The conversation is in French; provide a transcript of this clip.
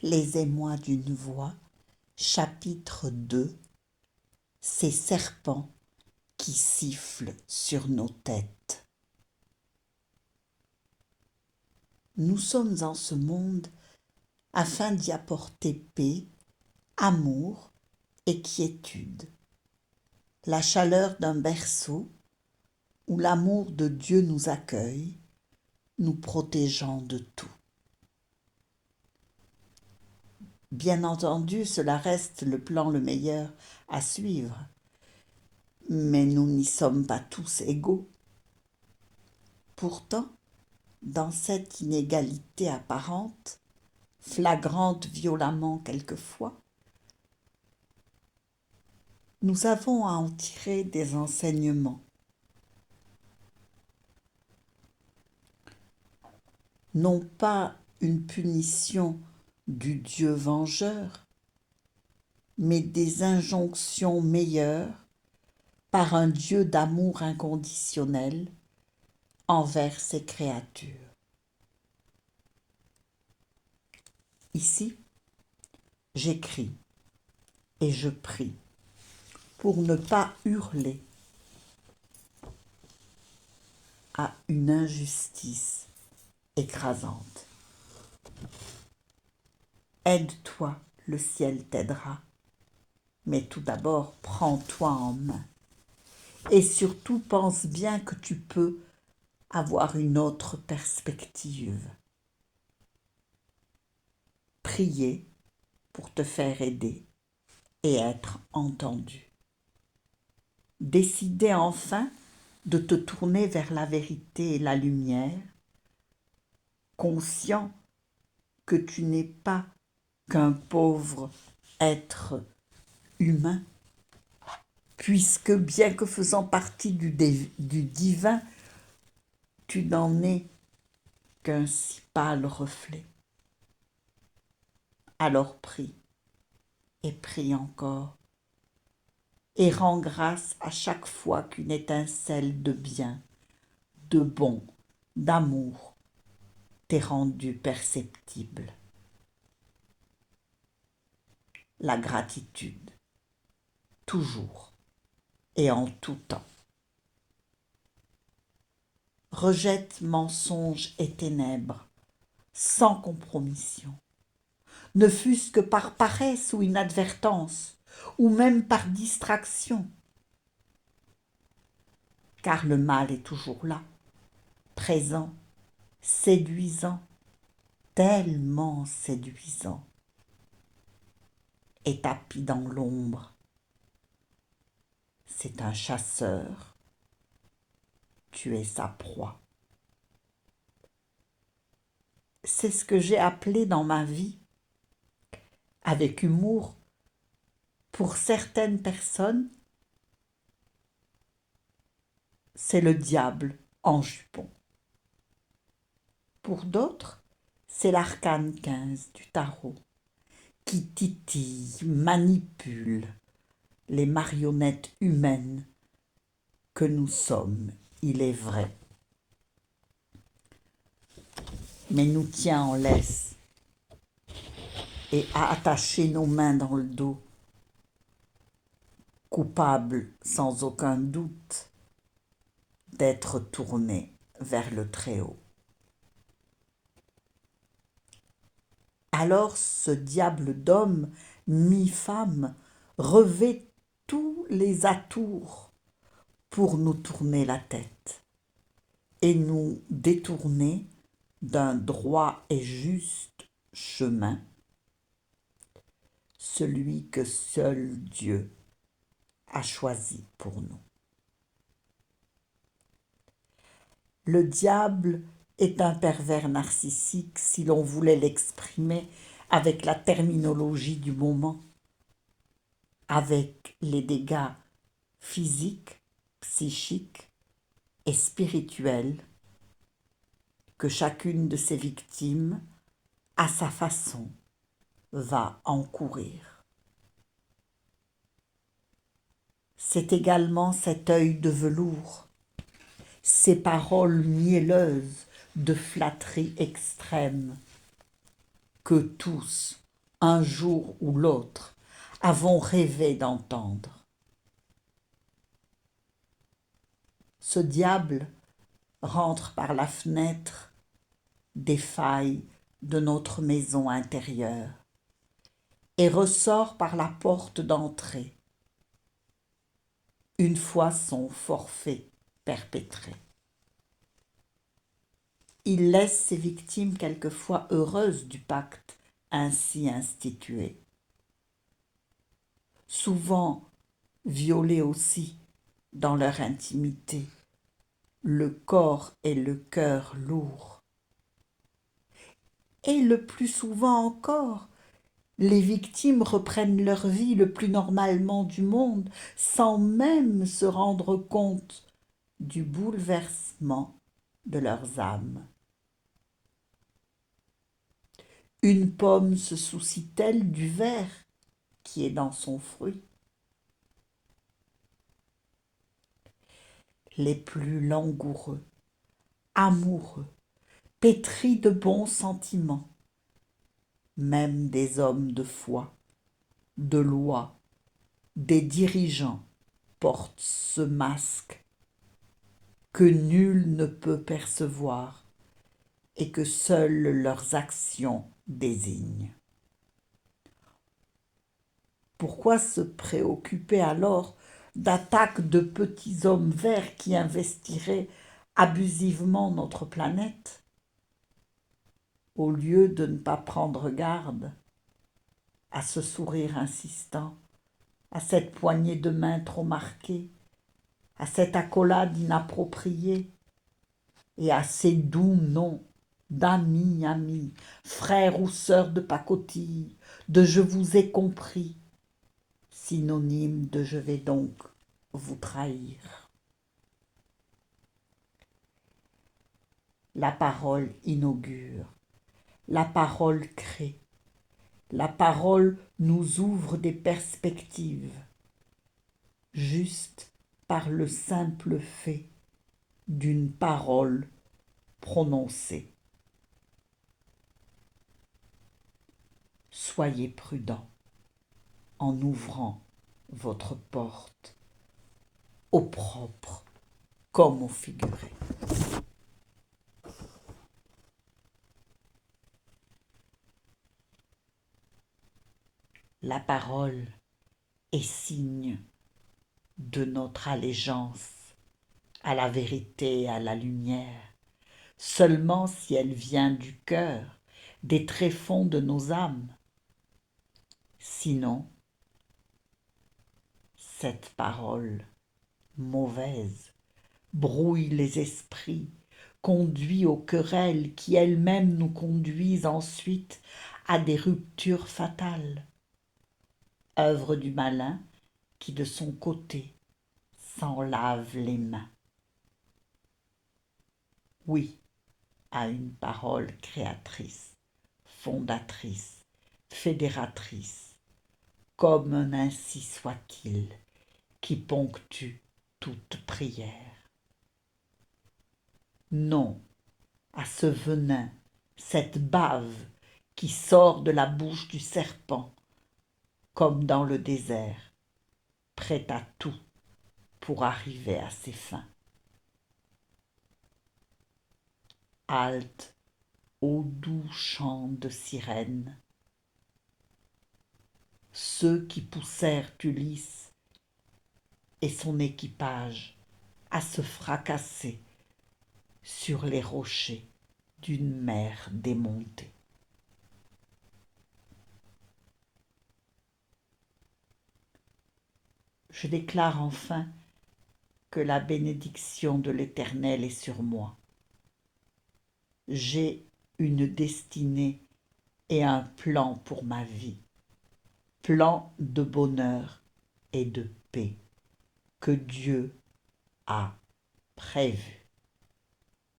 Les émois d'une voix, chapitre 2. Ces serpents qui sifflent sur nos têtes. Nous sommes en ce monde afin d'y apporter paix, amour et quiétude. La chaleur d'un berceau où l'amour de Dieu nous accueille, nous protégeant de tout. Bien entendu, cela reste le plan le meilleur à suivre, mais nous n'y sommes pas tous égaux. Pourtant, dans cette inégalité apparente, flagrante violemment quelquefois, nous avons à en tirer des enseignements. Non pas une punition du Dieu vengeur, mais des injonctions meilleures par un Dieu d'amour inconditionnel envers ses créatures. Ici, j'écris et je prie pour ne pas hurler à une injustice écrasante. Aide-toi, le ciel t'aidera, mais tout d'abord prends-toi en main. Et surtout pense bien que tu peux avoir une autre perspective. Prier pour te faire aider et être entendu. Décider enfin de te tourner vers la vérité et la lumière, conscient que tu n'es pas qu'un pauvre être humain, puisque bien que faisant partie du divin, tu n'en es qu'un si pâle reflet. Alors prie, et prie encore, et rends grâce à chaque fois qu'une étincelle de bien, de bon, d'amour t'est rendue perceptible. La gratitude, toujours et en tout temps. Rejette mensonges et ténèbres, sans compromission, ne fût-ce que par paresse ou inadvertance, ou même par distraction. Car le mal est toujours là, présent, séduisant, tellement séduisant, et tapi dans l'ombre. C'est un chasseur, tu es sa proie. C'est ce que j'ai appelé dans ma vie, avec humour, pour certaines personnes, c'est le diable en jupon. Pour d'autres, c'est l'arcane 15 du tarot qui titille, manipule les marionnettes humaines que nous sommes, il est vrai, mais nous tient en laisse et a attaché nos mains dans le dos, coupables sans aucun doute d'être tournés vers le Très-Haut. Alors ce diable d'homme, mi-femme, revêt tous les atours pour nous tourner la tête et nous détourner d'un droit et juste chemin, celui que seul Dieu a choisi pour nous. Le diable est un pervers narcissique si l'on voulait l'exprimer avec la terminologie du moment, avec les dégâts physiques, psychiques et spirituels que chacune de ses victimes, à sa façon, va encourir. C'est également cet œil de velours, ces paroles mielleuses de flatterie extrême que tous un jour ou l'autre, avons rêvé d'entendre. Ce diable rentre par la fenêtre des failles de notre maison intérieure et ressort par la porte d'entrée, une fois son forfait perpétré. Il laisse ses victimes quelquefois heureuses du pacte ainsi institué. Souvent violées aussi dans leur intimité, le corps et le cœur lourds. Et le plus souvent encore, les victimes reprennent leur vie le plus normalement du monde, sans même se rendre compte du bouleversement de leurs âmes. Une pomme se soucie-t-elle du ver qui est dans son fruit? Les plus langoureux, amoureux, pétris de bons sentiments, même des hommes de foi, de loi, des dirigeants portent ce masque que nul ne peut percevoir et que seules leurs actions désignent. Pourquoi se préoccuper alors d'attaques de petits hommes verts qui investiraient abusivement notre planète, au lieu de ne pas prendre garde à ce sourire insistant, à cette poignée de main trop marquée, à cette accolade inappropriée et à ces doux noms d'amis, amis, frères ou sœurs de pacotille, de je vous ai compris, synonyme de je vais donc vous trahir. La parole inaugure, la parole crée, la parole nous ouvre des perspectives, juste par le simple fait d'une parole prononcée. Soyez prudents en ouvrant votre porte, au propre comme au figuré. La parole est signe de notre allégeance à la vérité et à la lumière, seulement si elle vient du cœur, des tréfonds de nos âmes. Sinon, cette parole mauvaise brouille les esprits, conduit aux querelles qui elles-mêmes nous conduisent ensuite à des ruptures fatales. Œuvre du malin qui de son côté s'en lave les mains. Oui à une parole créatrice, fondatrice, fédératrice, comme un ainsi soit-il qui ponctue toute prière. Non à ce venin, cette bave qui sort de la bouche du serpent, comme dans le désert, prêt à tout pour arriver à ses fins. Halte au doux chant de sirène, ceux qui poussèrent Ulysse et son équipage à se fracasser sur les rochers d'une mer démontée. Je déclare enfin que la bénédiction de l'Éternel est sur moi. J'ai une destinée et un plan pour ma vie, plan de bonheur et de paix que Dieu a prévu.